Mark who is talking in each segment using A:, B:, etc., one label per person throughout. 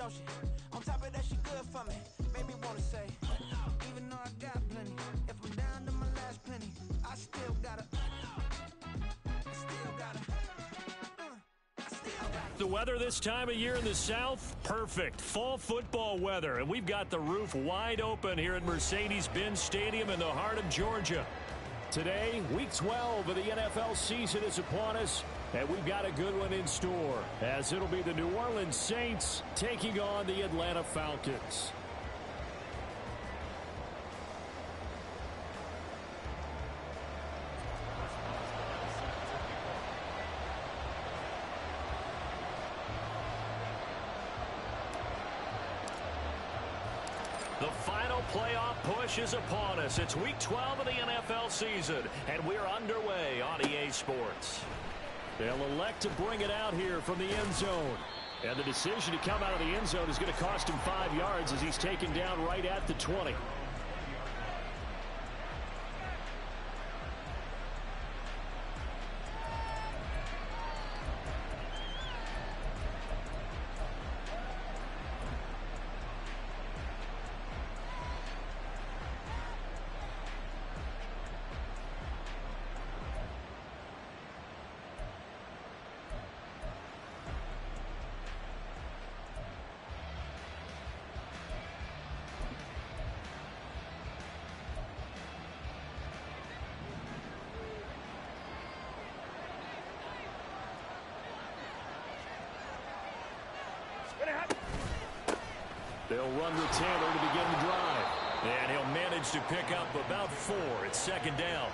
A: don't she? On top of that, she good for me. Made me wanna say, even though I got plenty, if I'm down to my last penny, I still gotta.
B: The weather this time of year in the South, perfect. Fall football weather, and we've got the roof wide open here at Mercedes-Benz Stadium in the heart of Georgia. Today, Week 12 of the NFL season is upon us, and we've got a good one in store, as it'll be the New Orleans Saints taking on the Atlanta Falcons. The final playoff push is upon us. It's Week 12 of the NFL season, and we're underway on EA Sports. They'll elect to bring it out here from the end zone. And the decision to come out of the end zone is going to cost him 5 yards as he's taken down right at the 20. They'll run with Taylor to begin the drive. And he'll manage to pick up about 4. It's second down.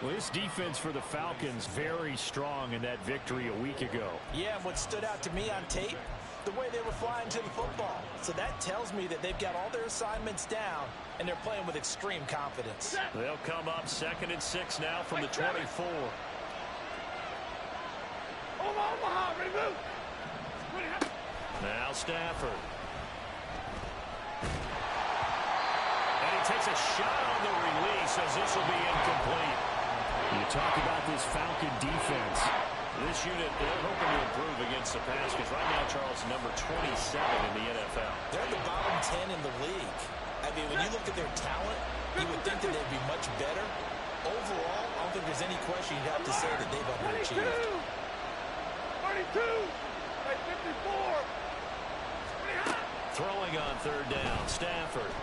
B: Well, this defense for the Falcons very strong in that victory a week ago.
C: Yeah, and what stood out to me on tape, the way they were flying to the football. So that tells me that they've got all their assignments down, and they're playing with extreme confidence.
B: They'll come up 2nd and 6 now from the 24. Now Stafford. And he takes a shot on the release as this will be incomplete. You talk about this Falcon defense. This unit, they're hoping to improve against the pass because right now, Charles, number 27 in the NFL.
C: They're the bottom 10 in the league. I mean, when you look at their talent, you would think that they'd be much better. Overall, I don't think there's any question you'd have to say that they've underachieved.
D: 32! 54!
B: Throwing on 3rd down, Stafford.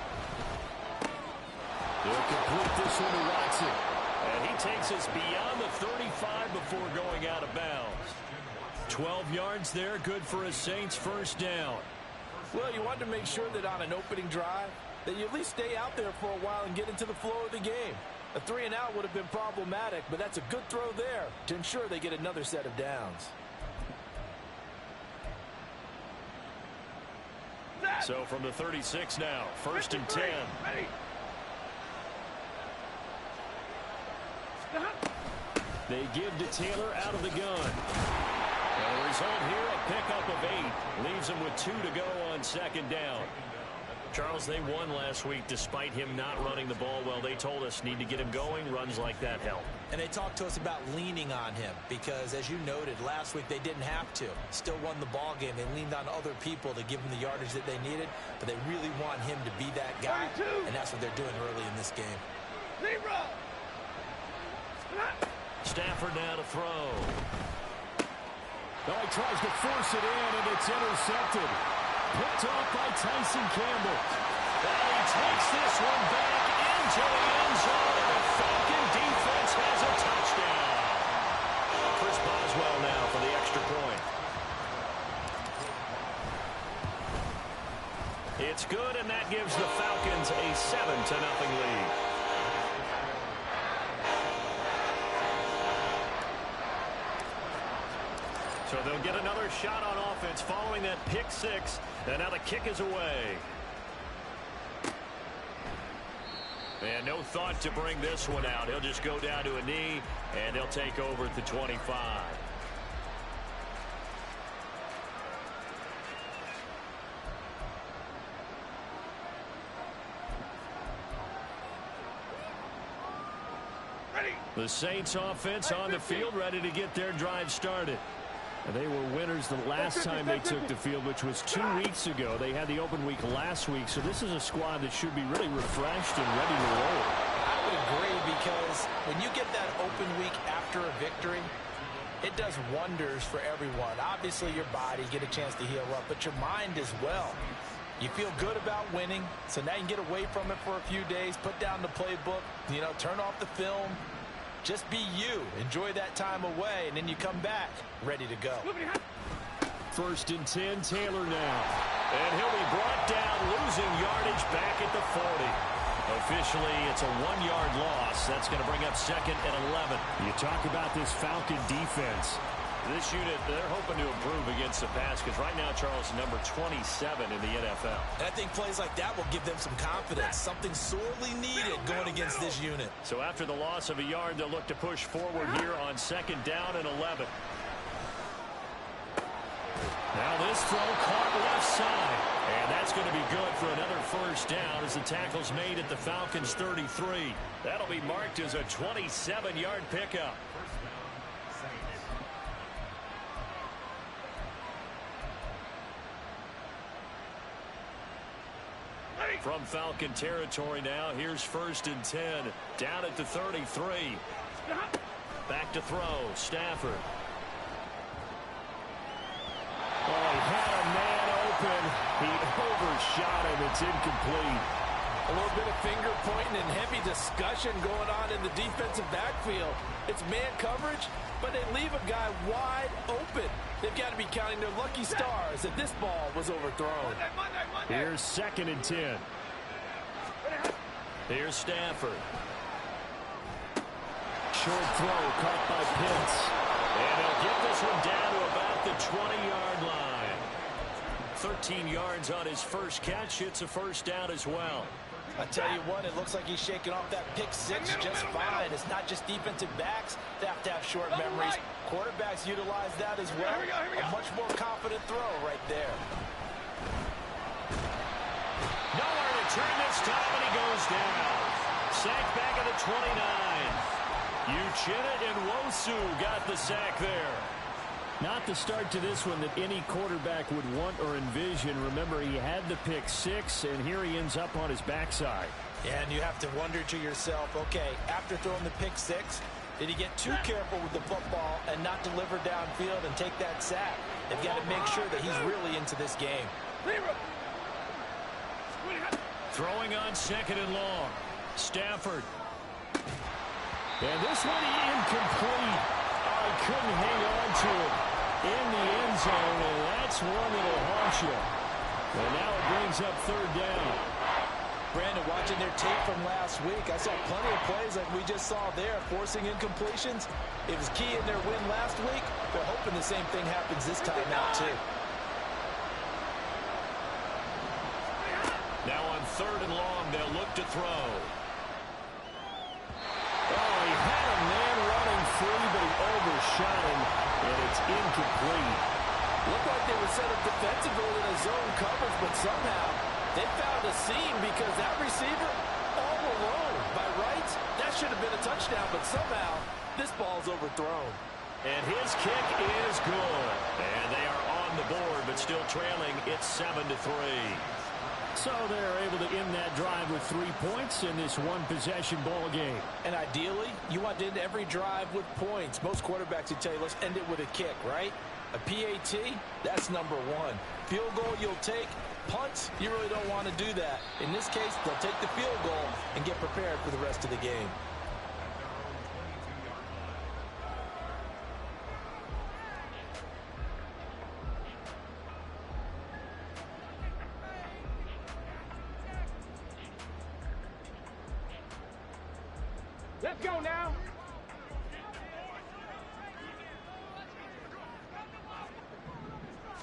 B: They'll complete this one to Watson. And he takes us beyond the 35 before going out of bounds. 12 yards there, good for a Saints first down.
C: Well, you want to make sure that on an opening drive, that you at least stay out there for a while and get into the flow of the game. A 3-and-out would have been problematic, but that's a good throw there to ensure they get another set of downs.
B: So from the 36 now, 1st and 10. They give to Taylor out of the gun. And the result here, a pickup of 8. Leaves him with 2 to go on 2nd down. Charles, they won last week despite him not running the ball well. They told us need to get him going. Runs like that help.
C: And they talked to us about leaning on him because, as you noted, last week they didn't have to. Still won the ball game. They leaned on other people to give them the yardage that they needed, but they really want him to be that guy, 22. And that's what they're doing early in this game.
D: 0.
B: Stafford now to throw.
E: Oh, he tries to force it in, and it's intercepted. Picked off by Tyson Campbell.
B: And he takes this one back into the end zone, and the Falcon defense has a touchdown. Chris Boswell now for the extra point. It's good, and that gives the Falcons a 7-0 lead. So they'll get another shot on offense following that pick 6. And now the kick is away. And no thought to bring this one out. He'll just go down to a knee, and they'll take over at the 25. The Saints offense on the field, ready to get their drive started. And they were winners the last time they took the field, which was 2 weeks ago. They had the open week last week, so this is a squad that should be really refreshed and ready to roll.
C: I would agree, because when you get that open week after a victory, it does wonders for everyone. Obviously, your body, get a chance to heal up, but your mind as well. You feel good about winning, so now you can get away from it for a few days, put down the playbook, turn off the film. Just be you. Enjoy that time away, and then you come back ready to go.
B: 1st and 10, Taylor now. And he'll be brought down, losing yardage back at the 40. Officially, it's a 1-yard loss. That's going to bring up 2nd and 11. You talk about this Falcon defense. This unit, they're hoping to improve against the pass, because right now, Charles, number 27 in the NFL.
C: And I think plays like that will give them some confidence, something sorely needed going against this unit.
B: So after the loss of a yard, they'll look to push forward here on 2nd down and 11. Now this throw caught left side. And that's going to be good for another 1st down as the tackle's made at the Falcons' 33. That'll be marked as a 27-yard pickup. From Falcon territory now, here's 1st and 10. Down at the 33. Back to throw, Stafford. Oh, he had a man open. He overshot him. It's incomplete.
F: A little bit of finger pointing and heavy discussion going on in the defensive backfield. It's man coverage, but they leave a guy wide open. They've got to be counting their lucky stars that this ball was overthrown.
B: Here's 2nd and 10. Here's Stafford. Short throw caught by Pitts. And he'll get this one down to about the 20-yard line. 13 yards on his first catch. It's a 1st down as well.
C: I tell you what, it looks like he's shaking off that pick 6 just fine. It's not just defensive backs that have to have short memories. Quarterbacks utilize that as well. A much more confident throw right there.
B: Nowhere to turn this time, and he goes down. Sacked back at the 29. Uchenna and Wosu got the sack there. Not the start to this one that any quarterback would want or envision. Remember, he had the pick 6, and here he ends up on his backside.
C: Yeah, and you have to wonder to yourself, okay, after throwing the pick 6, did he get too careful with the football and not deliver downfield and take that sack? They've got to make sure that he's really into this game.
B: Throwing on 2nd and long. Stafford. And this one incomplete. Oh, he couldn't hang on to it in the end zone, and that's one that'll haunt you. And now it brings up 3rd down.
C: Brandon, watching their tape from last week, I saw plenty of plays like we just saw there, forcing incompletions. It was key in their win last week. They're hoping the same thing happens this time out, too.
B: Now on 3rd and long, they'll look to throw. Oh, he had a man running free, but he overshot him, and it's incomplete.
F: Looked like they were set up defensively in a zone coverage, but somehow they found a seam because that receiver all alone. By rights, that should have been a touchdown, but somehow this ball's overthrown.
B: And his kick is good. And they are on the board, but still trailing. It's 7-3. So they're able to end that drive with 3 points in this one-possession ball game.
C: And ideally, you want to end every drive with points. Most quarterbacks would tell you, let's end it with a kick, right? A PAT, that's number 1. Field goal you'll take. Punts, you really don't want to do that. In this case, they'll take the field goal and get prepared for the rest of the game.
D: Let's go now.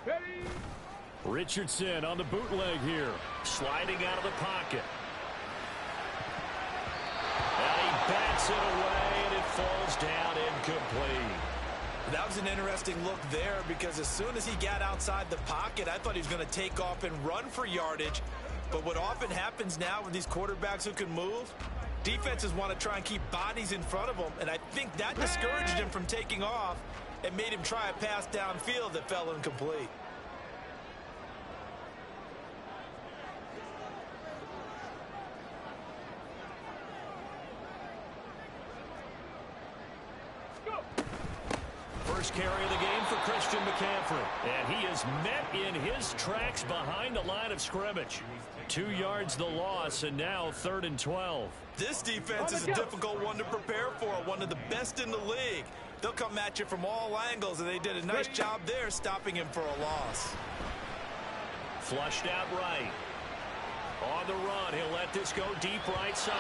D: Ready.
B: Richardson on the bootleg here. Sliding out of the pocket. And he bats it away, and it falls down incomplete.
C: That was an interesting look there because as soon as he got outside the pocket, I thought he was going to take off and run for yardage. But what often happens now with these quarterbacks who can move, defenses want to try and keep bodies in front of them, and I think that discouraged him from taking off. and made him try a pass downfield that fell incomplete.
B: First carry of the game for Christian McCaffrey. And he is met in his tracks behind the line of scrimmage. 2 yards the loss, and now 3rd and 12.
C: This defense is a difficult one to prepare for, one of the best in the league. They'll come at you from all angles, and they did a nice job there stopping him for a loss.
B: Flushed out right. On the run, he'll let this go deep right side.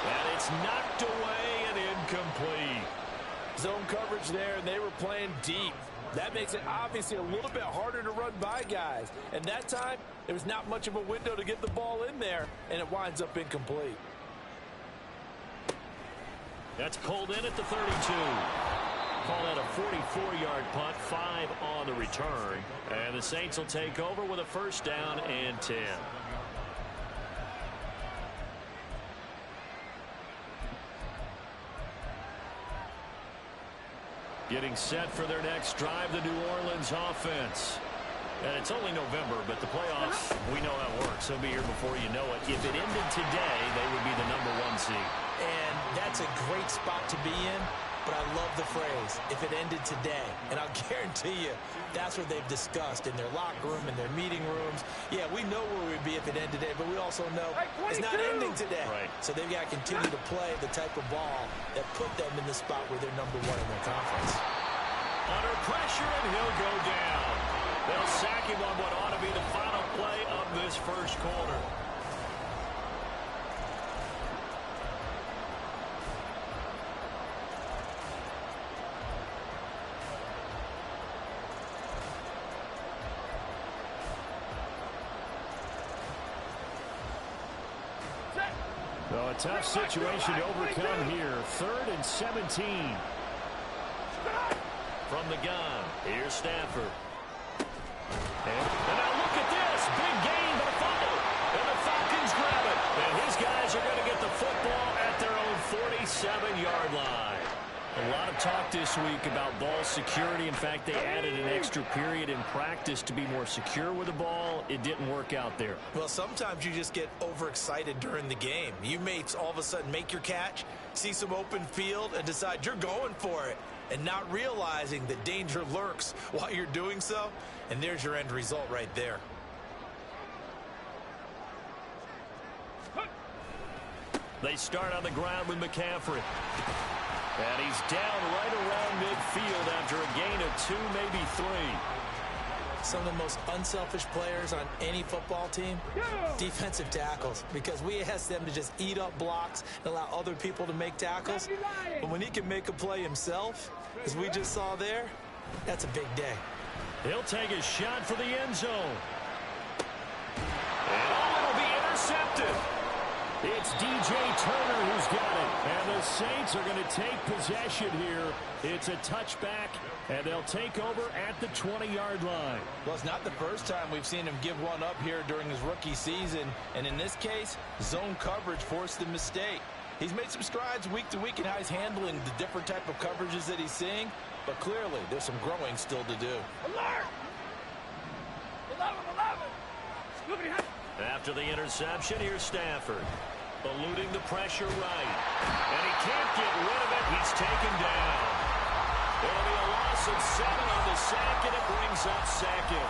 B: And it's knocked away and incomplete.
F: Zone coverage there, and they were playing deep. That makes it obviously a little bit harder to run by guys. And that time, there was not much of a window to get the ball in there, and it winds up incomplete.
B: That's pulled in at the 32. Call that a 44-yard punt, 5 on the return. And the Saints will take over with a first down and 10. Getting set for their next drive, the New Orleans offense. And it's only November, but the playoffs, we know how it works. They'll be here before you know it. If it ended today, they would be the #1 seed.
C: And that's a great spot to be in, but I love the phrase, if it ended today. And I'll guarantee you, that's what they've discussed in their locker room, in their meeting rooms. Yeah, we know where we'd be if it ended today, but we also know it's not ending today.
B: Right.
C: So they've got to continue to play the type of ball that put them in the spot where they're #1 in their conference.
B: Under pressure, and he'll go down. They'll sack him on what ought to be the final play of this first quarter. So a tough situation to overcome here. 3rd and 17. From the gun, here's Stafford. And now look at this. Big gain, but a fumble. And the Falcons grab it. And his guys are going to get the football at their own 47-yard line. A lot of talk this week about ball security. In fact, they added an extra period in practice to be more secure with the ball. It didn't work out there.
C: Well, sometimes you just get overexcited during the game. You may all of a sudden make your catch, see some open field, and decide you're going for it, and not realizing that danger lurks while you're doing so. And there's your end result right there.
B: They start on the ground with McCaffrey. And he's down right around midfield after a gain of 2, maybe 3.
C: Some of the most unselfish players on any football team, defensive tackles, because we ask them to just eat up blocks and allow other people to make tackles. But when he can make a play himself, as we just saw there, that's a big day.
B: He'll take a shot for the end zone. And it'll be intercepted. It's DJ Turner who's got it. And the Saints are going to take possession here. It's a touchback, and they'll take over at the 20-yard line.
F: Well, it's not the first time we've seen him give one up here during his rookie season. And in this case, zone coverage forced the mistake. He's made some strides week to week in how he's handling the different type of coverages that he's seeing. But clearly, there's some growing still to do.
D: Alert! 11.
B: After the interception, here's Stafford. Eluding the pressure right. And he can't get rid of it. He's taken down. There'll be a loss of 7 on the sack, and it brings up 2nd.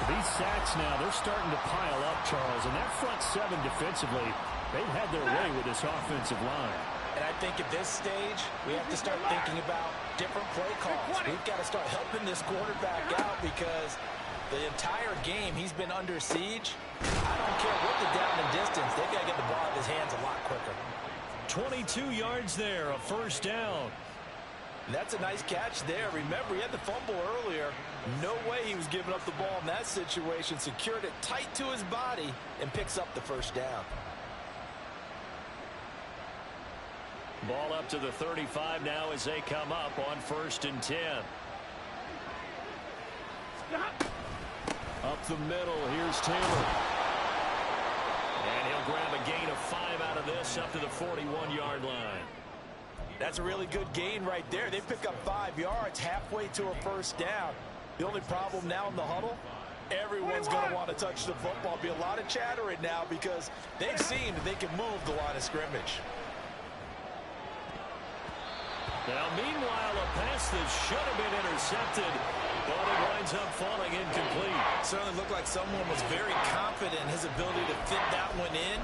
E: These sacks now, they're starting to pile up, Charles. And that front 7 defensively, they've had their way with this offensive line.
C: And I think at this stage, we have to start thinking about different play calls. We've got to start helping this quarterback out because the entire game he's been under siege. I don't care what the down and distance. They've got to get the ball out of his hands a lot quicker.
B: 22 yards there, a first down.
F: That's a nice catch there. Remember, he had the fumble earlier. No way he was giving up the ball in that situation. Secured it tight to his body and picks up the first down.
B: Ball up to the 35 now as they come up on 1st and 10. Up the middle, here's Taylor. And he'll grab a gain of 5 out of this up to the 41-yard line.
C: That's a really good gain right there. They pick up 5 yards halfway to a first down. The only problem now in the huddle, everyone's going to want to touch the football. Be a lot of chattering now because they've seen that they can move the line of scrimmage.
B: Now, meanwhile, a pass that should have been intercepted, but it winds up falling incomplete.
C: Certainly looked like someone was very confident in his ability to fit that one in.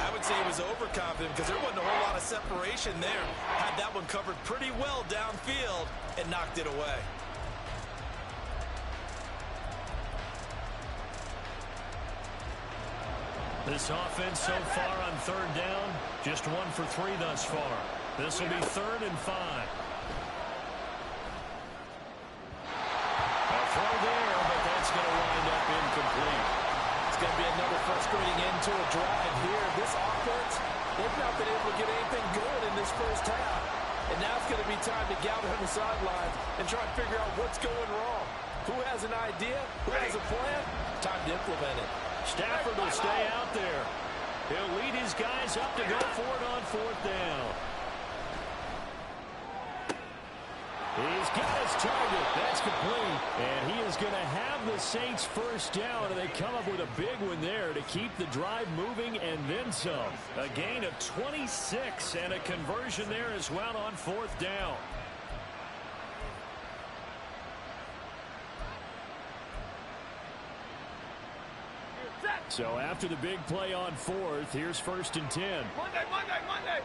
C: I would say he was overconfident because there wasn't a whole lot of separation there. Had that one covered pretty well downfield and knocked it away.
B: This offense so far on third down, just 1 for 3 thus far. This will be 3rd and 5. A throw there, but that's going to wind up incomplete.
C: It's going to be another frustrating end to a drive here. This offense, they've not been able to get anything good in this first half. And now it's going to be time to gather on the sidelines and try and figure out what's going wrong. Who has an idea? Who has a plan? Time to implement it.
B: Stafford will stay out there. He'll lead his guys up to go for it on 4th down. He's got his target. That's complete. And he is going to have the Saints first down, and they come up with a big one there to keep the drive moving and then some. A gain of 26 and a conversion there as well on 4th down. So after the big play on 4th, here's 1st and 10.
D: Monday.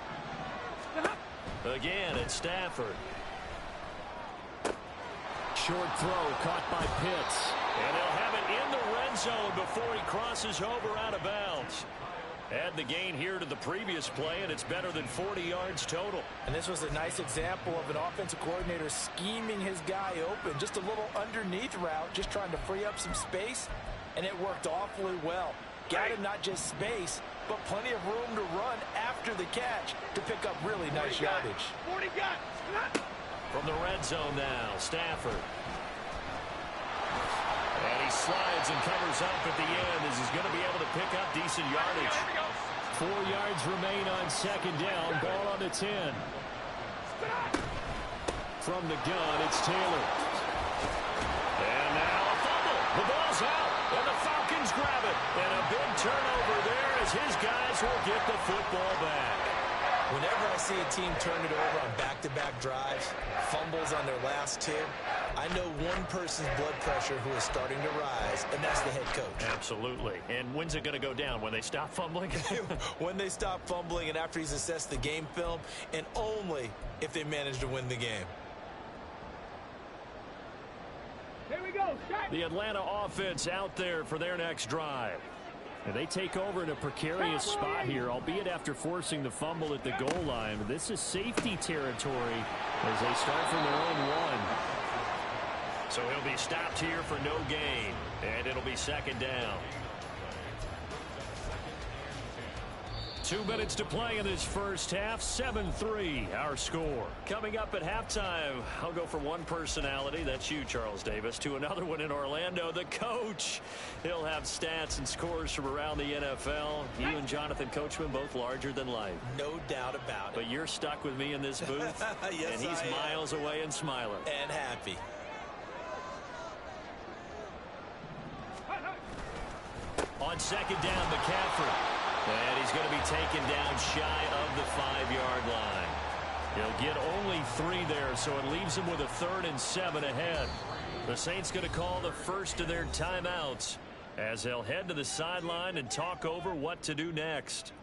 B: Again, it's Stafford. Short throw caught by Pitts. And they'll have it in the red zone before he crosses over out of bounds. Add the gain here to the previous play, and it's better than 40 yards total.
C: And this was a nice example of an offensive coordinator scheming his guy open. Just a little underneath route, just trying to free up some space, and it worked awfully well. Got him not just space, but plenty of room to run after the catch to pick up really nice yardage.
D: 40 got.
B: From the red zone now, Stafford. And he slides and covers up at the end as he's going to be able to pick up decent yardage. 4 yards remain on 2nd down. Ball on the 10. From the gun, it's Taylor. And now a fumble. The ball's out, and the Falcons grab it. And a big turnover there as his guys will get the football back.
C: Whenever I see a team turn it over on back-to-back drives, fumbles on their last 2, I know one person's blood pressure who is starting to rise, and that's the head coach.
B: Absolutely. And when's it going to go down? When they stop fumbling?
C: When they stop fumbling and after he's assessed the game film, and only if they manage to win the game.
D: Here we go.
B: The Atlanta offense out there for their next drive. And they take over in a precarious spot here, albeit after forcing the fumble at the goal line. This is safety territory as they start from their own 1. So he'll be stopped here for no gain, and it'll be 2nd down. 2 minutes to play in this first half. 7-3 our score. Coming up at halftime, I'll go from one personality, that's you, Charles Davis, to another one in Orlando, the coach. He'll have stats and scores from around the NFL. You and Jonathan Coachman both larger than life.
C: No doubt about it.
B: But you're stuck with me in this booth.
C: Yes,
B: and he's miles away and smiling.
C: And happy.
B: On 2nd down, McCaffrey. And he's going to be taken down shy of the 5-yard line. He'll get only 3 there, so it leaves him with a 3rd and 7 ahead. The Saints going to call the first of their timeouts as they'll head to the sideline and talk over what to do next.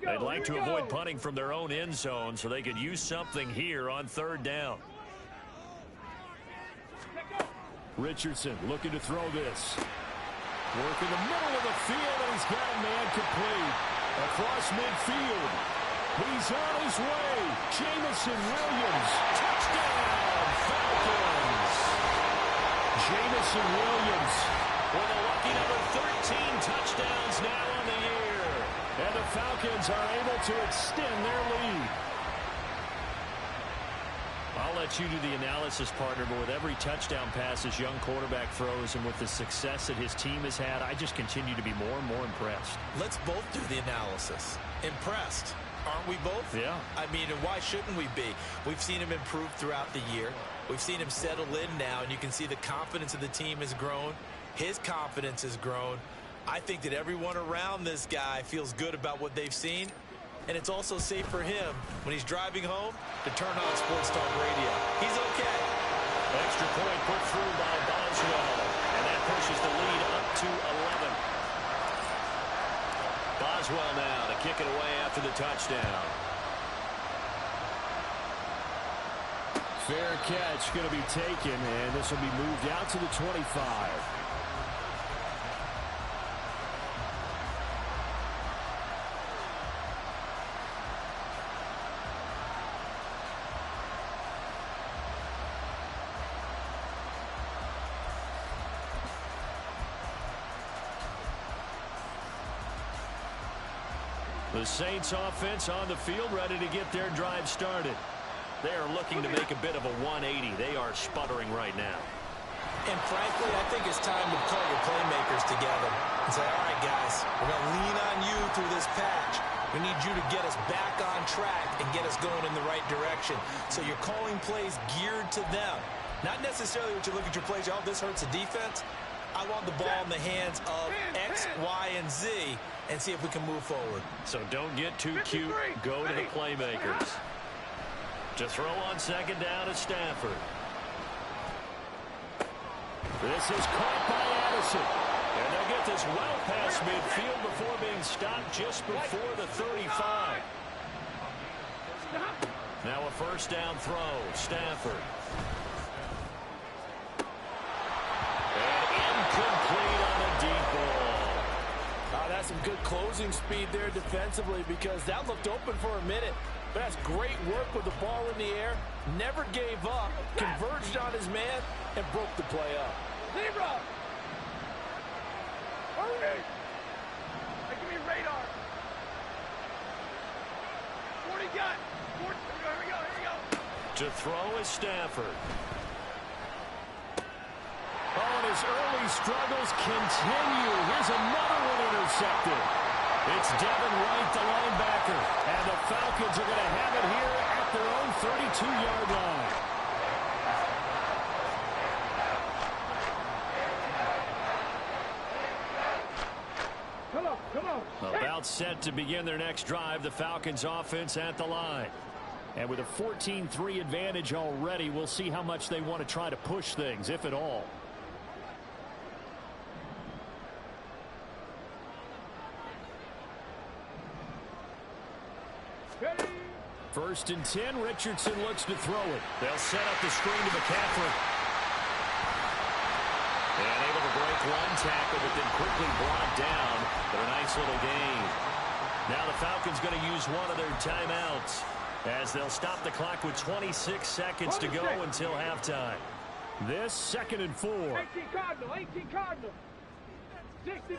B: They'd like to avoid punting from their own end zone so they could use something here on 3rd down. Richardson looking to throw this. Work in the middle of the field, and he's got a man complete. Across midfield. He's on his way. Jamison Williams. Touchdown, Falcons. Jamison Williams with a lucky number 13 touchdowns now on the year. And the Falcons are able to extend their lead. I'll let you do the analysis, partner, but with every touchdown pass this young quarterback throws and with the success that his team has had, I just continue to be more and more impressed.
C: Let's both do the analysis. Impressed. Aren't we both?
B: Yeah.
C: I mean, and why shouldn't we be? We've seen him improve throughout the year. We've seen him settle in now, and you can see the confidence of the team has grown. His confidence has grown. I think that everyone around this guy feels good about what they've seen. And it's also safe for him when he's driving home to turn on Sports Talk Radio. He's okay.
B: Extra point put through by Boswell. And that pushes the lead up to 11. Boswell now to kick it away after the touchdown.
E: Fair catch going to be taken, and this will be moved out to the 25.
B: The Saints offense on the field, ready to get their drive started. They are looking to make a bit of a 180. They are sputtering right now.
C: And frankly, I think it's time to call your playmakers together and say, all right, guys, we're going to lean on you through this patch. We need you to get us back on track and get us going in the right direction. So you're calling plays geared to them. Not necessarily what you look at your plays, oh, this hurts the defense. I want the ball in the hands of X, Y, and Z and see if we can move forward.
B: So don't get too cute. Go to the playmakers. To throw on second down to Stafford. This is caught by Addison. And they'll get this well past midfield before being stopped just before the 35. Now a first down throw. Stafford. Incomplete on a deep ball.
F: That's some good closing speed there defensively because that looked open for a minute. But that's great work with the ball in the air. Never gave up. Converged on his man and broke the play up.
D: Zebra! Hurry! Hey, give me radar. 40 gun. 40. Here we go.
B: To throw is Stafford. Oh, and his early struggles continue. Here's another one intercepted. It's Devin White, the linebacker. And the Falcons are going to have it here at their own 32-yard line.
D: Come on.
B: About set to begin their next drive, the Falcons offense at the line. And with a 14-3 advantage already, we'll see how much they want to try to push things, if at all. First and 10, Richardson looks to throw it. They'll set up the screen to McCaffrey. And able to break one tackle, but then quickly brought down. But a nice little gain. Now the Falcons going to use one of their timeouts as they'll stop the clock with 26 seconds to go until halftime. This 2nd and 4.
D: 18 Cardinal. 60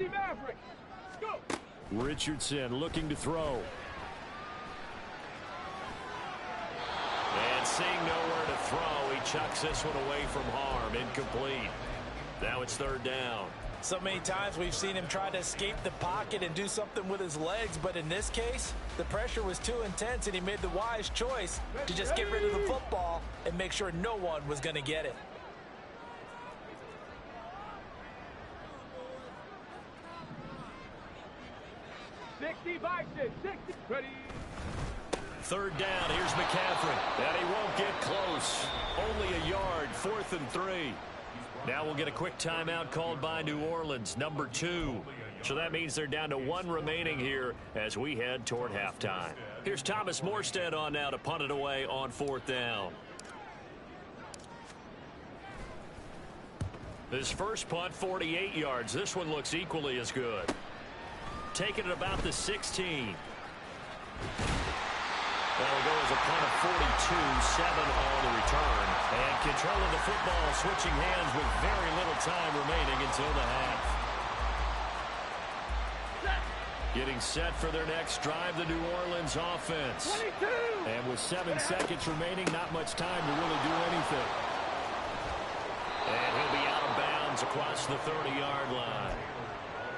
D: Maverick. Go.
B: Richardson looking to throw. And seeing nowhere to throw, he chucks this one away from harm. Incomplete. Now it's 3rd down.
C: So many times we've seen him try to escape the pocket and do something with his legs, but in this case, the pressure was too intense and he made the wise choice to just get rid of the football and make sure no one was going to get it.
D: Ready.
B: 3rd down. Here's McCaffrey. And he won't get close. Only a yard. 4th and 3. Now we'll get a quick timeout called by New Orleans, number 2. So that means they're down to 1 remaining here as we head toward halftime. Here's Thomas Morstead on now to punt it away on 4th down. His first punt, 48 yards. This one looks equally as good. Taking it about the 16. That'll go as a punt of 42, 7 on the return. And control of the football, switching hands with very little time remaining until the half. Getting set for their next drive, the New Orleans offense.
D: 22.
B: And with 7 seconds remaining, not much time to really do anything. And he'll be out of bounds across the 30-yard line.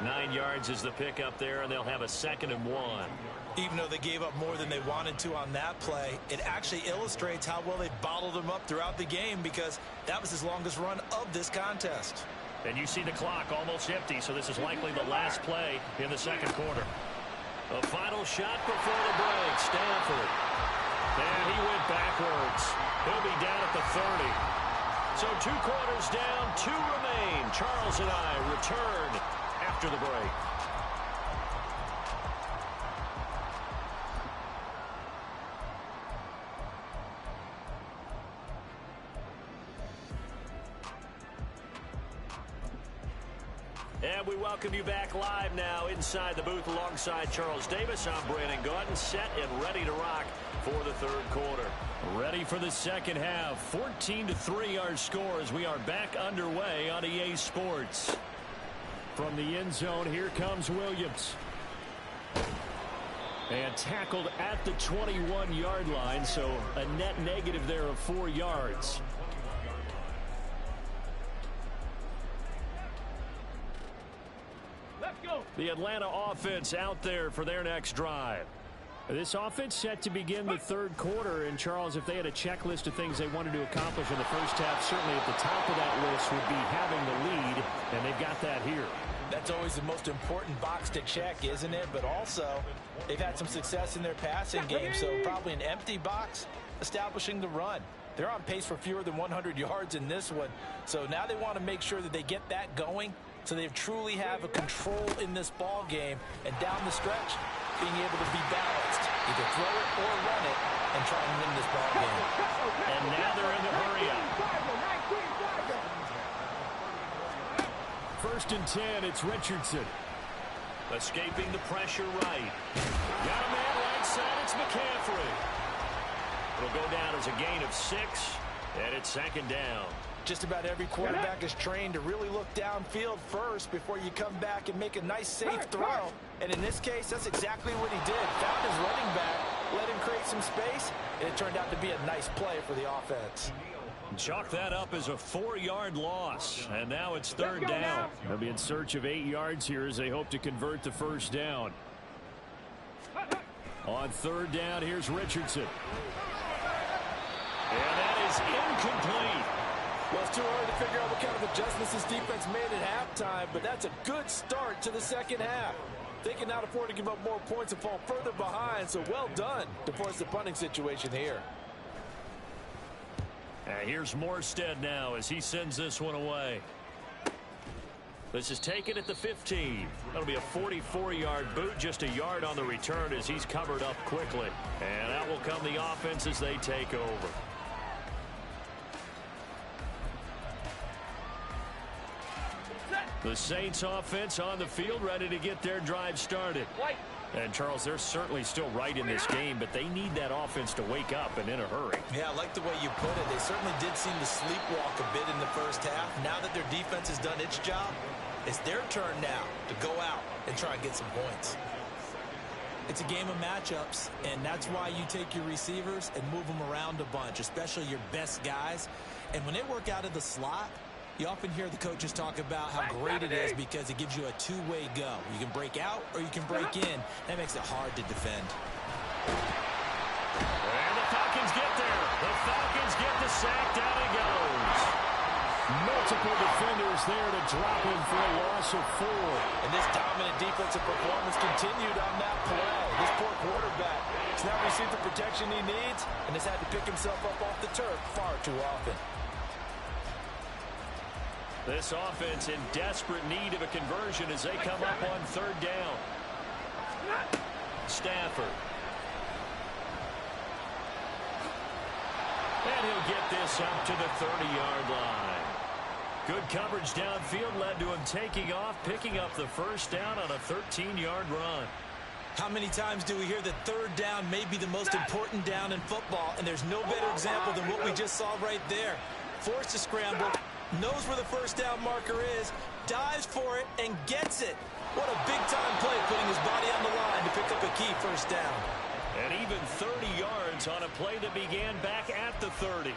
B: 9 yards is the pickup there, and they'll have a 2nd and 1.
C: Even though they gave up more than they wanted to on that play, it actually illustrates how well they bottled them up throughout the game, because that was his longest run of this contest.
B: And you see the clock almost empty, so this is likely the last play in the 2nd quarter. A final shot before the break. Stanford. And he went backwards. He'll be down at the 30. So 2 quarters down, 2 remain. Charles and I return after the break. And we welcome you back live now inside the booth alongside Charles Davis. I'm Brandon Gaudin, set and ready to rock for the 3rd quarter. Ready for the 2nd half. 14-3 our score as we are back underway on EA Sports. From the end zone, here comes Williams. And tackled at the 21-yard line, so a net negative there of 4 yards. The Atlanta offense out there for their next drive. This offense set to begin the 3rd quarter. And, Charles, if they had a checklist of things they wanted to accomplish in the first half, certainly at the top of that list would be having the lead, and they've got that here.
C: That's always the most important box to check, isn't it? But also, they've had some success in their passing game, so probably an empty box establishing the run. They're on pace for fewer than 100 yards in this one. So now they want to make sure that they get that going, so they truly have a control in this ball game, and down the stretch, being able to be balanced, either throw it or run it, and try and win this ball game.
B: And now they're in the hurry-up. 1st and 10, it's Richardson. Escaping the pressure right. Got a man right side, it's McCaffrey. It'll go down as a gain of 6, and it's 2nd down.
C: Just about every quarterback is trained to really look downfield first before you come back and make a nice, safe throw. And in this case, that's exactly what he did. Found his running back, let him create some space, and it turned out to be a nice play for the offense.
B: Chalk that up as a 4-yard loss, and now it's 3rd down. They'll be in search of 8 yards here as they hope to convert the 1st down. On 3rd down, here's Richardson. And that is incomplete.
F: Well, it's too early to figure out what kind of adjustments this defense made at halftime, but that's a good start to the 2nd half. They cannot afford to give up more points and fall further behind, so well done to force the punting situation here.
B: And here's Morstead now as he sends this one away. This is taken at the 15. That'll be a 44-yard boot, just a yard on the return as he's covered up quickly. And out will come the offense as they take over. The Saints offense on the field, ready to get their drive started. And, Charles, they're certainly still right in this game, but they need that offense to wake up and in a hurry.
C: Yeah, I like the way you put it. They certainly did seem to sleepwalk a bit in the first half. Now that their defense has done its job, it's their turn now to go out and try and get some points. It's a game of matchups, and that's why you take your receivers and move them around a bunch, especially your best guys. And when they work out of the slot, you often hear the coaches talk about how great it is because it gives you a two-way go. You can break out or you can break in. That makes it hard to defend.
B: And the Falcons get there. The Falcons get the sack. Down it goes. Multiple defenders there to drop him for a loss of 4.
F: And this dominant defensive performance continued on that play. This poor quarterback has not received the protection he needs and has had to pick himself up off the turf far too often.
B: This offense in desperate need of a conversion as they come up on 3rd down. Stafford. And he'll get this up to the 30-yard line. Good coverage downfield led to him taking off, picking up the 1st down on a 13-yard run.
C: How many times do we hear that third down may be the most important down in football, and there's no better example than what we just saw right there. Forced to scramble, knows where the first down marker is, dives for it, and gets it. What a big-time play, putting his body on the line to pick up a key first down.
B: And even 30 yards on a play that began back at the 30.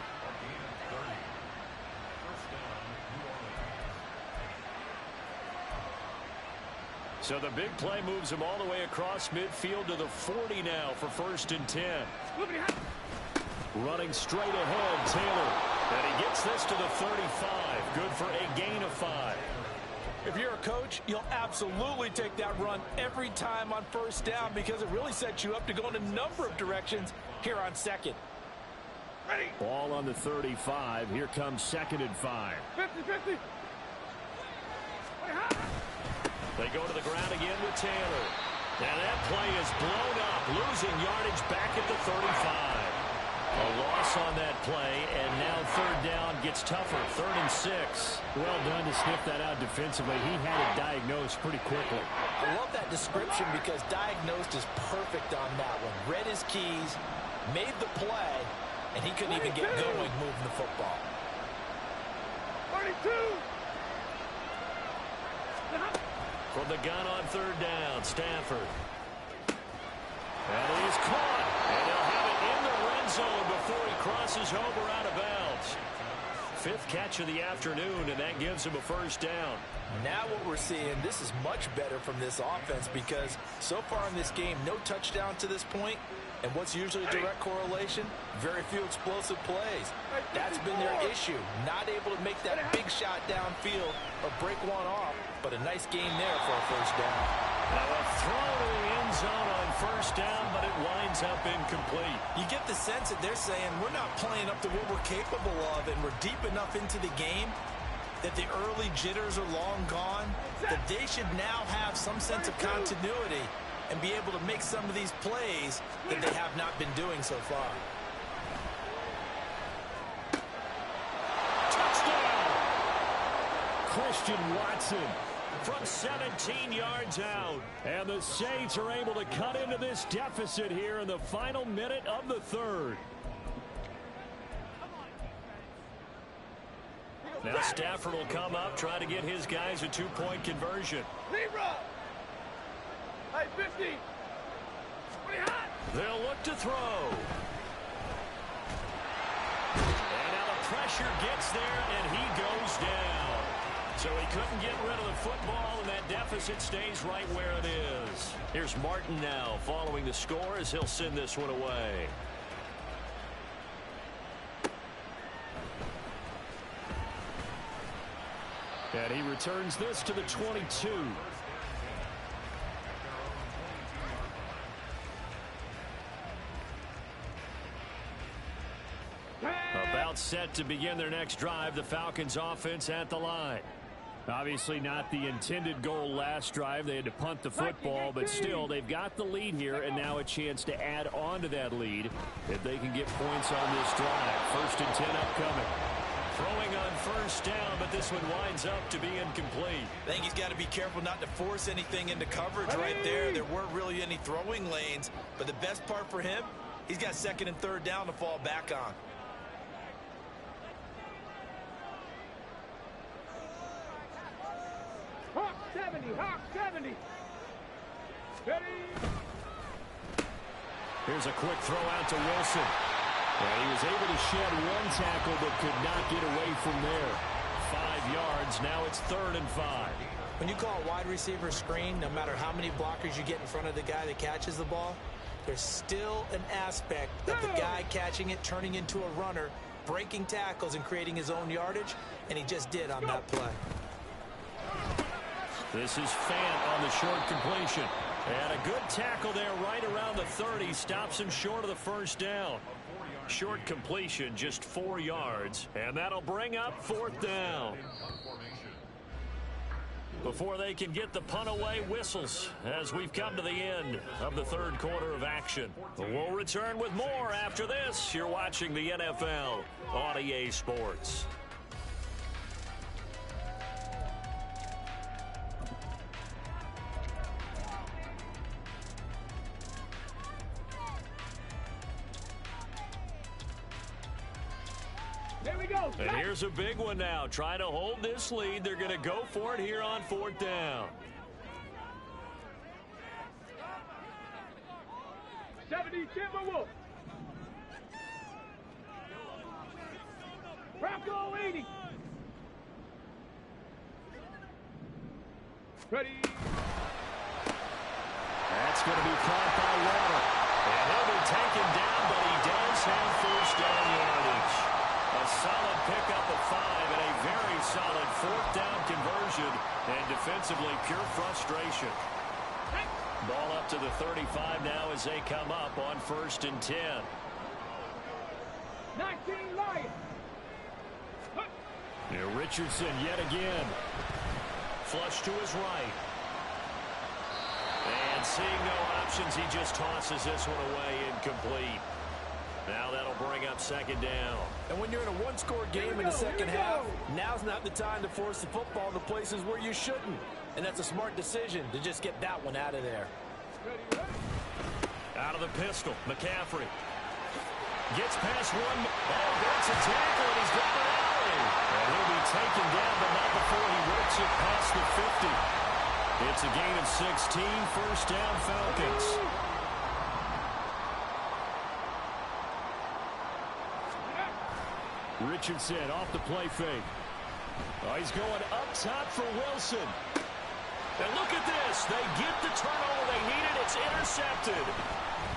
B: So the big play moves him all the way across midfield to the 40 now for 1st and 10. Running straight ahead, Taylor. And he gets this to the 35. Good for a gain of 5.
F: If you're a coach, you'll absolutely take that run every time on first down because it really sets you up to go in a number of directions here on second.
D: Ready.
E: Ball on the 35. Here comes 2nd and 5.
D: 50-50.
B: They go to the ground again with Taylor. And that play is blown up, losing yardage back at the 35. A loss on that play, and now 3rd down gets tougher, 3rd and 6.
E: Well done to sniff that out defensively. He had it diagnosed pretty quickly.
F: I love that description because diagnosed is perfect on that one. Read his keys, made the play, and he couldn't even get going moving the football.
D: 32.
B: From the gun on 3rd down, Stafford. And he's caught. And he'll have it in the red zone before he crosses over out of bounds. 5th catch of the afternoon, and that gives him a 1st down.
F: Now what we're seeing, this is much better from this offense because so far in this game, no touchdown to this point. And what's usually a direct correlation? Very few explosive plays. That's been their issue. Not able to make that big shot downfield or break one off, but a nice gain there for a 1st down.
B: Now a throw to the end zone on 1st down, but it winds up incomplete.
C: You get the sense that they're saying we're not playing up to what we're capable of, and we're deep enough into the game that the early jitters are long gone, that they should now have some sense of continuity and be able to make some of these plays that they have not been doing so far.
B: Touchdown! Christian Watson from 17 yards out. And the Saints are able to cut into this deficit here in the final minute of the 3rd. Now Stafford will come up, try to get his guys a 2-point conversion.
D: Zebra. Hey, 50. 20 hot.
B: They'll look to throw. And now the pressure gets there, and he goes down. So he couldn't get rid of the football, and that deficit stays right where it is. Here's Martin now following the score as he'll send this one away.
E: And he returns this to the 22.
B: About set to begin their next drive, the Falcons offense at the line.
E: Obviously not the intended goal last drive. They had to punt the football, but still they've got the lead here, and now a chance to add on to that lead if they can get points on this drive. 1st and 10 upcoming.
B: Throwing on 1st down, but this one winds up to be incomplete.
C: I think he's got to be careful not to force anything into coverage right there. There weren't really any throwing lanes, but the best part for him, he's got 2nd and 3rd down to fall back on.
D: Hawk 70. Hawk 70. Ready.
B: Here's a quick throw out to Wilson.
E: And he was able to shed one tackle but could not get away from there.
B: 5 yards. Now it's 3rd and 5.
C: When you call a wide receiver screen, no matter how many blockers you get in front of the guy that catches the ball, there's still an aspect of the guy catching it, turning into a runner, breaking tackles and creating his own yardage, and he just did on that play.
B: This is Fant on the short completion. And a good tackle there right around the 30. Stops him short of the 1st down. Short completion, just 4 yards. And that'll bring up 4th down. Before they can get the punt away, whistles as we've come to the end of the 3rd quarter of action. We'll return with more after this. You're watching the NFL on EA Sports.
D: Here we go.
B: And here's a big one now. Trying to hold this lead. They're going to go for it here on 4th down.
D: 70 Timberwolves. Bronco 80. Ready.
B: That's going to be caught by Water. And he'll be taken down, but he does have first down yardage. A solid pickup of 5 and a very solid 4th down conversion. And defensively, pure frustration. Ball up to the 35 now as they come up on 1st and 10.
D: 19 Lions.
B: Here Richardson yet again. Flush to his right. And seeing no options, he just tosses this one away incomplete. Now that'll bring up 2nd down.
F: And when you're in a one-score game in the second half, now's not the time to force the football to places where you shouldn't. And that's a smart decision to just get that one out of there.
B: Out of the pistol, McCaffrey. Gets past one. Oh, breaks a tackle, and he's got it out. And he'll be taken down, but not before he works it past the 50. It's a gain of 16, 1st down Falcons. Richardson off the play fake. Oh, he's going up top for Wilson. And look at this. They get the turnover they needed. It's intercepted.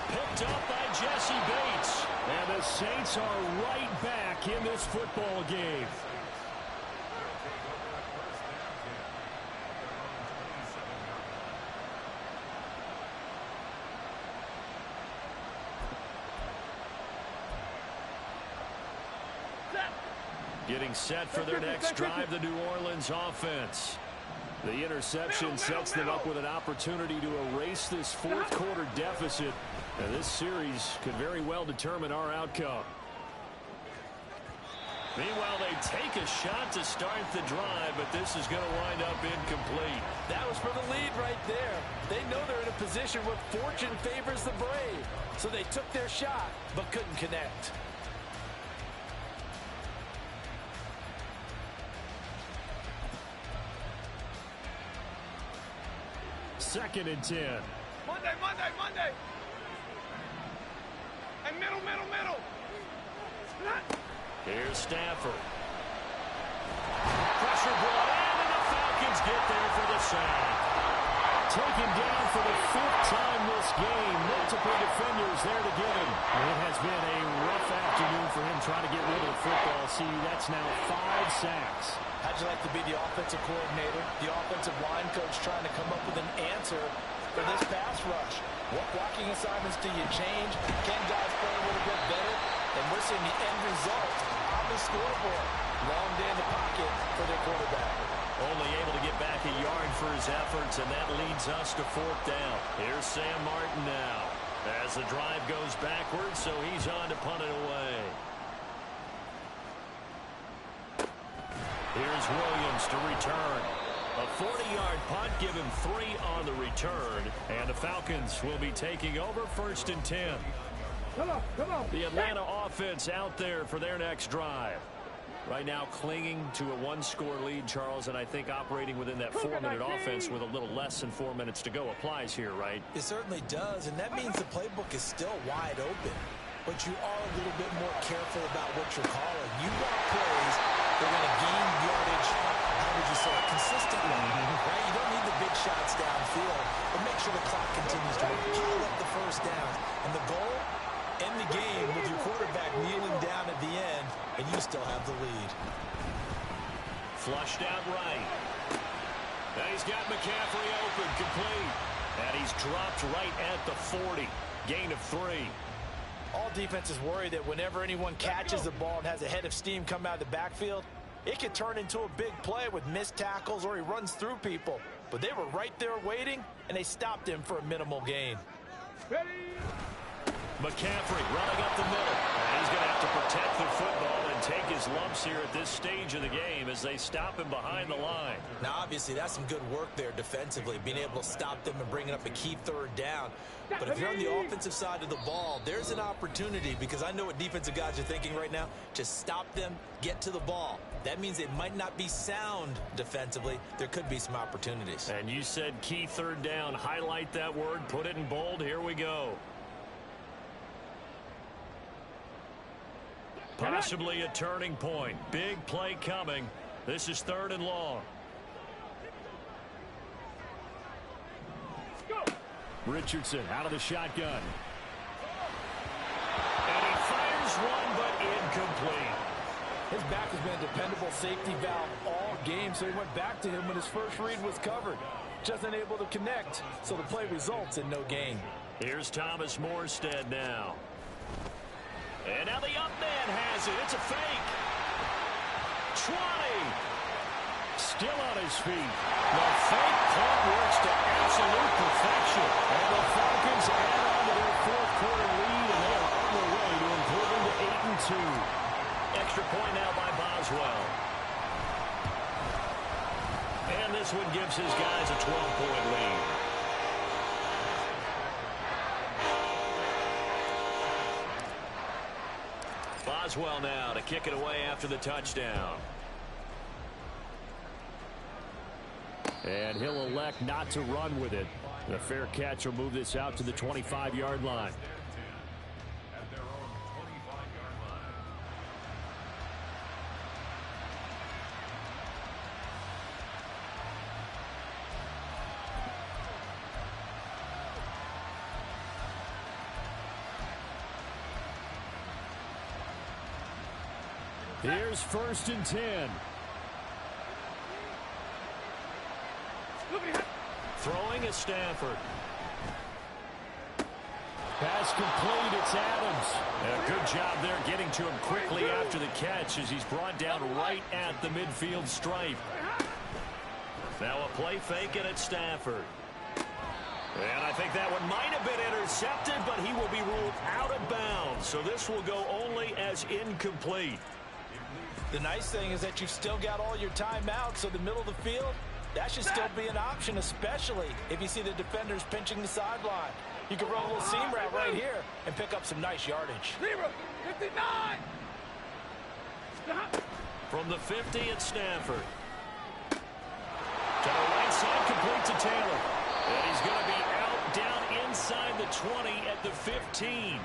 B: Picked up by Jesse Bates. And the Saints are right back in this football game. Getting set for their next drive, the New Orleans offense. The interception sets them up with an opportunity to erase this 4th quarter deficit. And this series could very well determine our outcome. Meanwhile, they take a shot to start the drive, but this is going to wind up incomplete.
F: That was for the lead right there. They know they're in a position where fortune favors the brave. So they took their shot, but couldn't connect.
B: Second and 10.
D: Monday. And middle.
B: Here's Stafford. Pressure brought in, and the Falcons get there for the sack. Taken down for the 5th time this game. Multiple defenders there to get him. It has been a rough afternoon for him trying to get rid of the football. See, that's now 5 sacks.
F: How'd you like to be the offensive coordinator, the offensive line coach trying to come up with an answer for this pass rush? What blocking assignments do you change? Can guys play a little bit better? And we're seeing the end result on the scoreboard. Long day in the pocket for their quarterback.
B: Only able to get back a yard for his efforts, and that leads us to 4th down. Here's Sam Martin now as the drive goes backwards, so he's on to punt it away. Here's Williams to return. A 40-yard punt, give him 3 on the return, and the Falcons will be taking over 1st and 10.
D: Come on.
B: The Atlanta offense out there for their next drive. Right now clinging to a 1-score lead, Charles, and I think operating within that 4-minute offense with a little less than 4 minutes to go applies here, right?
C: It certainly does, and that means the playbook is still wide open. But you are a little bit more careful about what you're calling. You want plays that are going to gain yardage, how would you say it, consistently, right? You don't need the big shots downfield, but make sure the clock continues to work. Pile up the first down. And the goal, end the game with your quarterback kneeling down at the end, and you still have the lead.
B: Flushed out right. And he's got McCaffrey open, complete. And he's dropped right at the 40. Gain of 3.
F: All defenses worry that whenever anyone catches the ball and has a head of steam come out of the backfield, it could turn into a big play with missed tackles or he runs through people. But they were right there waiting, and they stopped him for a minimal gain.
B: McCaffrey running up the middle. And he's going to have to protect the football and take his lumps here at this stage of the game as they stop him behind the line.
C: Now, obviously, that's some good work there defensively, being able to stop them and bringing up a key third down. But if you're on the offensive side of the ball, there's an opportunity, because I know what defensive guys are thinking right now. Just stop them, get to the ball. That means it might not be sound defensively. There could be some opportunities.
B: And you said key third down. Highlight that word. Put it in bold. Here we go. Possibly a turning point. Big play coming. This is 3rd and long.
E: Richardson out of the shotgun.
B: And he fires one, but incomplete.
F: His back has been a dependable safety valve all game, so he went back to him when his first read was covered. Just unable to connect, so the play results in no gain.
B: Here's Thomas Morstead now. And now the up man has it. It's a fake. 20.
E: Still on his feet.
B: The fake punt works to absolute perfection.
E: And the Falcons add on to their 4th quarter lead, and they are on their way to improving to 8-2.
B: Extra point now by Boswell. And this one gives his guys a 12-point lead. Boswell now to kick it away after the touchdown.
E: And he'll elect not to run with it. The fair catch will move this out to the 25-yard line. Here's 1st and 10.
B: Throwing is Stafford.
E: Pass complete. It's Adams.
B: A good job there getting to him quickly after the catch as he's brought down right at the midfield stripe. Now a play fake, and it's Stafford. And I think that one might have been intercepted, but he will be ruled out of bounds. So this will go only as incomplete.
F: The nice thing is that you've still got all your timeouts, so the middle of the field, that should still be an option, especially if you see the defenders pinching the sideline. You can run a little seam route right here and pick up some nice yardage.
D: 59!
B: From the 50, it's Stafford. To the right side, complete to Taylor. And he's going to be out down inside the 20 at the 15.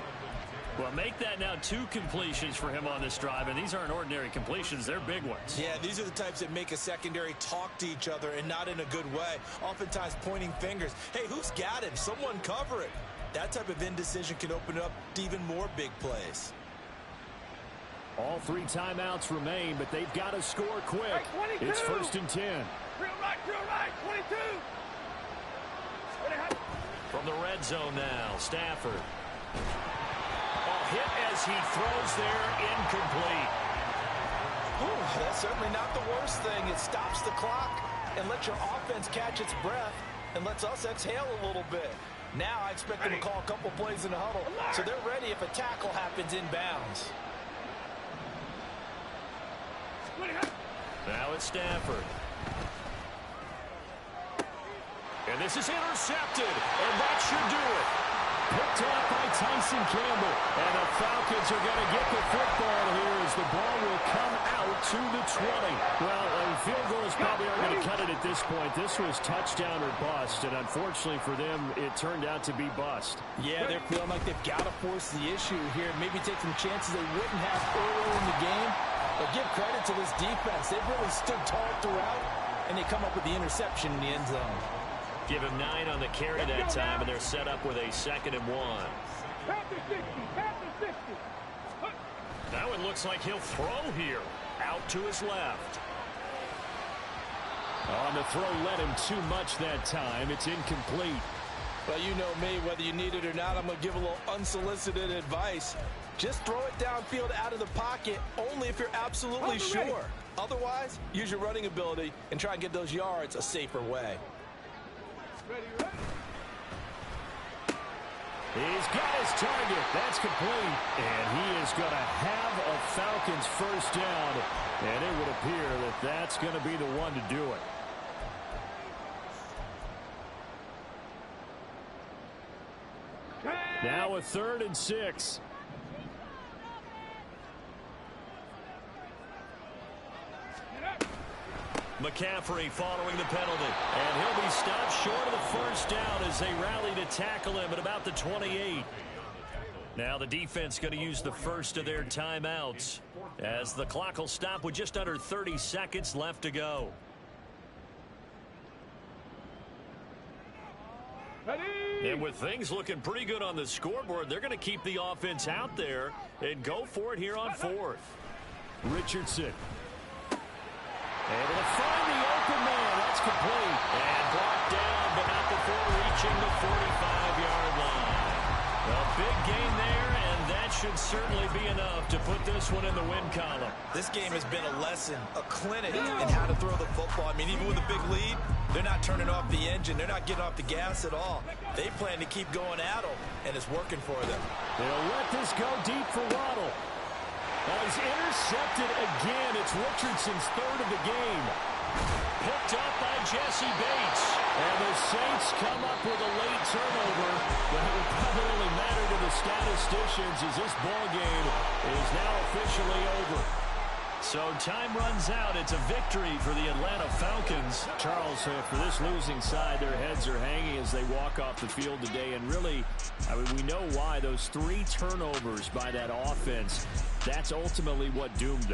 B: Well, make that now 2 completions for him on this drive, and these aren't ordinary completions. They're big ones.
C: Yeah, these are the types that make a secondary talk to each other, and not in a good way. Oftentimes pointing fingers. Hey, who's got him? Someone cover it. That type of indecision can open up to even more big plays.
E: All 3 timeouts remain, but they've got to score quick. It's 1st and 10.
D: Real right, 22!
B: From the red zone now, Stafford. Hit as he throws there, incomplete.
F: Ooh, that's certainly not the worst thing. It stops the clock and lets your offense catch its breath and lets us exhale a little bit. Now I expect them to call a couple plays in the huddle, so they're ready if a tackle happens inbounds.
B: Now it's Stafford. And this is intercepted, and that should do it.
E: Picked off by Tyson Campbell. And the Falcons are going to get the football here as the ball will come out to the 20. Well, field goals probably aren't going to cut it at this point. This was touchdown or bust, and unfortunately for them, it turned out to be bust.
F: Yeah, they're feeling like they've got to force the issue here. Maybe take some chances they wouldn't have earlier in the game. But give credit to this defense. They've really stood tall throughout, and they come up with the interception in the end zone.
B: Give him 9 on the carry that time, and they're set up with a 2nd and 1. Now it looks like he'll throw here. Out to his left.
E: On the throw, led him too much that time. It's incomplete.
F: Well, you know me, whether you need it or not, I'm going to give a little unsolicited advice. Just throw it downfield out of the pocket only if you're absolutely sure. Otherwise, use your running ability and try and get those yards a safer way.
B: He's got his target. That's complete. And he is going to have a Falcons first down. And it would appear that that's going to be the one to do it. Now a 3rd and 6. McCaffrey following the penalty. And he'll be stopped short of the first down as they rally to tackle him at about the 28. Now the defense going to use the first of their timeouts as the clock will stop with just under 30 seconds left to go. And with things looking pretty good on the scoreboard, they're going to keep the offense out there and go for it here on 4th. Richardson. Able to find the open man. That's complete. And brought down, but not before reaching the 45-yard line. A big gain there, and that should certainly be enough to put this one in the win column.
C: This game has been a lesson, a clinic in how to throw the football. I mean, even with a big lead, they're not turning off the engine. They're not getting off the gas at all. They plan to keep going at them, and it's working for them.
B: They'll let this go deep for Waddle. Well, he's intercepted again. It's Richardson's 3rd of the game. Picked up by Jesse Bates. And the Saints come up with a late turnover, but it will probably only matter to the statisticians as this ball game is now officially over. So time runs out. It's a victory for the Atlanta Falcons. Charles, for this losing side, their heads are hanging as they walk off the field today. And really, I mean, we know why. Those 3 turnovers by that offense, that's ultimately what doomed them.